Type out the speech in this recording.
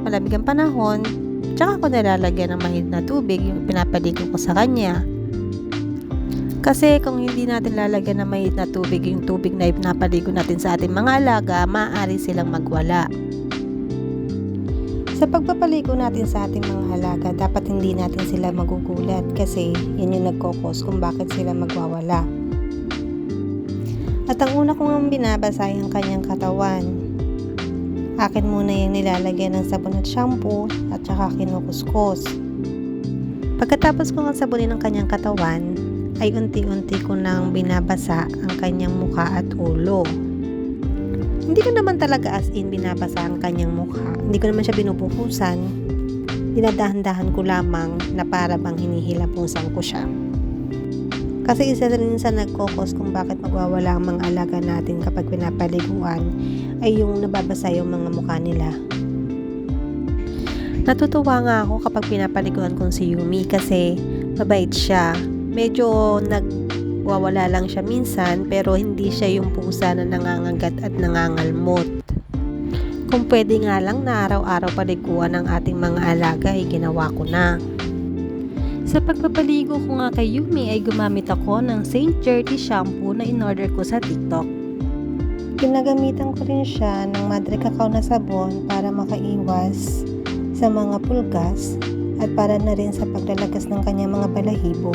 malamig ang panahon, tsaka ko nilalagyan ng mahid na tubig yung pinapaligo ko sa kanya. Kasi kung hindi natin lalagyan ng mahid na tubig yung tubig na pinapaligo natin sa ating mga alaga, maaari silang magwala. Sa pagpapaligo natin sa ating mga alaga, dapat hindi natin sila magugulat kasi yan yung nagkokos kung bakit sila magwawala. At ang una kong binabasa ay ang kanyang katawan. Akin muna yung nilalagyan ng sabon at shampoo at saka kinukuskus. Pagkatapos kong sabunin ang kanyang katawan, ay unti-unti ko nang binabasa ang kanyang mukha at ulo. Hindi ko naman talaga as in binabasa ang kanyang mukha. Hindi ko naman siya binubuhusan. Dinadahan-dahan ko lamang na para bang hinihilapusan ko siya. Kasi isa rin sa nagkokos kung bakit magwawala ang mga alaga natin kapag pinapaliguan ay yung nababasa yung mga mukha nila. Natutuwa nga ako kapag pinapaliguan kong si Yumi kasi mabait siya. Medyo nagwawala lang siya minsan pero hindi siya yung pusa na nangangagat at nangangalmot. Kung pwede nga lang na araw-araw paliguan ng ating mga alaga ay ginawa ko na. Sa pagpapaligo ko nga kay Yumi ay gumamit ako ng St. Gerty shampoo na in-order ko sa TikTok. Ginagamitan ko rin siya ng Madre Cacao na sabon para makaiwas sa mga pulgas at para na rin sa paglalagas ng kanyang mga balahibo.